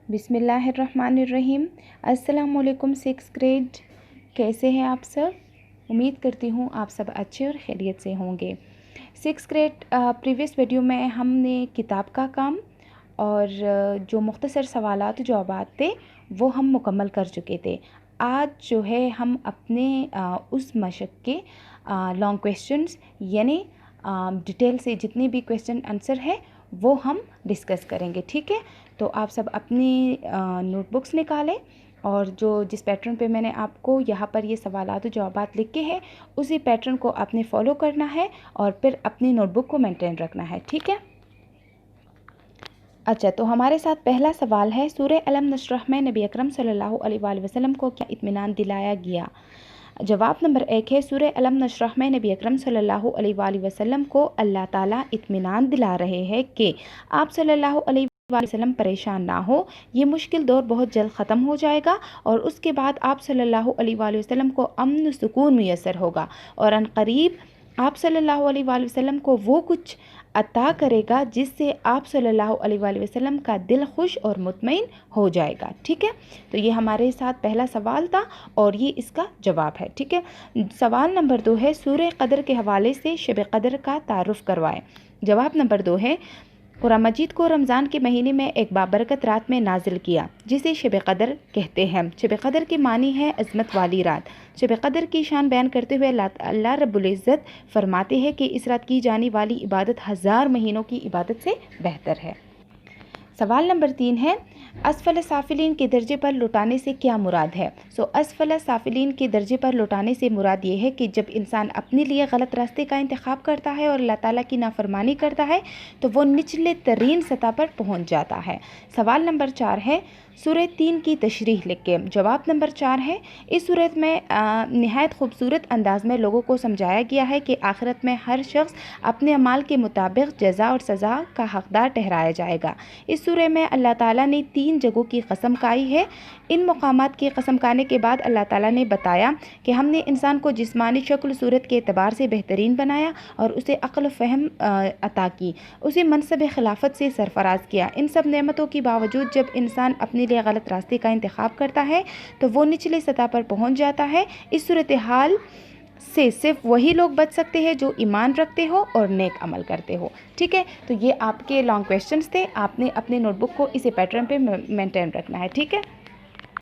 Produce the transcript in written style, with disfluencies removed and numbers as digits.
बिस्मिल्लाहिर्रहमानिर्रहीम। अस्सलाम वालेकुम 6th ग्रेड। कैसे हैं आप सब? उम्मीद करती हूँ आप सब अच्छे और खैरियत से होंगे। 6th ग्रेड प्रीवियस वीडियो में हमने किताब का काम और जो मुख्तसर सवालात जवाबात थे वो हम मुकम्मल कर चुके थे। आज जो है हम अपने उस मशक के लॉन्ग क्वेश्चंस यानी डिटेल से जितने भी क्वेश्चन आंसर है वो हम डिस्कस करेंगे, ठीक है। तो आप सब अपनी नोटबुक्स निकालें और जिस पैटर्न पे मैंने आपको यहाँ पर ये सवालात जवाबात लिख के हैं उसी पैटर्न को आपने फॉलो करना है और फिर अपनी नोटबुक को मेंटेन रखना है, ठीक है। अच्छा, तो हमारे साथ पहला सवाल है, सूरह अलम नशरह में नबी अकरम सल्लल्लाहु अलैहि वसल्लम को क्या इत्मीनान दिलाया गया? जवाब नंबर 1 है, सूरह अलम नशरह में नबी अकरम सल्लल्लाहु अलैहि वसल्लम को अल्लाह ताला इत्मीनान दिला रहे हैं कि आप सल्लल्लाहु अलैहि वसल्लम परेशान ना हो, ये मुश्किल दौर बहुत जल्द ख़त्म हो जाएगा और उसके बाद आप सल्लल्लाहु अलैहि वसल्लम को अमन सुकून मुयस्सर होगा और अनक़रीब आप सल्लल्लाहु अलैहि वसल्लम को वो कुछ अता करेगा जिससे आप सल्लल्लाहु अलैहि वसल्लम का दिल खुश और मुतमईन हो जाएगा, ठीक है। तो ये हमारे साथ पहला सवाल था और ये इसका जवाब है, ठीक है। सवाल नंबर 2 है, सूरह क़द्र के हवाले से शब क़द्र का तारुफ़ करवाएं। जवाब नंबर 2 है, कुरान मजीद को रमज़ान के महीने में एक बाबरकत रात में नाजिल किया जिसे शब क़द्र कहते हैं। शब क़द्र के मानी है अज़मत वाली रात। शब क़द्र की शान बयान करते हुए अल्लाह रब्बुल इज़्ज़त फरमाते हैं कि इस रात की जाने वाली इबादत 1000 महीनों की इबादत से बेहतर है। सवाल नंबर 3 है, असफल साफिलीन के दर्जे पर लौटाने से क्या मुराद है? असफल साफिलीन के दर्जे पर लौटाने से मुराद ये है कि जब इंसान अपने लिए गलत रास्ते का इंतखाब करता है और अल्लाह ताला की नाफरमानी करता है तो वो निचले तरीन सतह पर पहुंच जाता है। सवाल नंबर 4 है, सूरह 3 की तशरीह लिख के। जवाब नंबर 4 है, इस सूरत में नहायत खूबसूरत अंदाज में लोगों को समझाया गया है कि आखिरत में हर शख्स अपने अमाल के मुताबिक जज़ा और सज़ा का हकदार ठहराया जाएगा। इस सूरह में अल्लाह ताला ने 3 जगहों की कसम खाई है। इन मकामात की कसम खाने के बाद अल्लाह ताला ने बताया कि हमने इंसान को जिस्मानी शक्ल सूरत के एतबार से बेहतरीन बनाया और उसे अक्ल फ़हम अता की, उसे मनसब खिलाफत से सरफराज किया। इन सब नेमतों के बावजूद जब इंसान अपने लिए गलत रास्ते का इंतखाब करता है तो वो निचले सतह पर पहुंच जाता है। इस सूरत हाल से सिर्फ वही लोग बच सकते हैं जो ईमान रखते हो और नेक अमल करते हो, ठीक है। तो ये आपके लॉन्ग क्वेश्चंस थे, आपने अपने नोटबुक को इसी पैटर्न पे मेंटेन रखना है, ठीक है।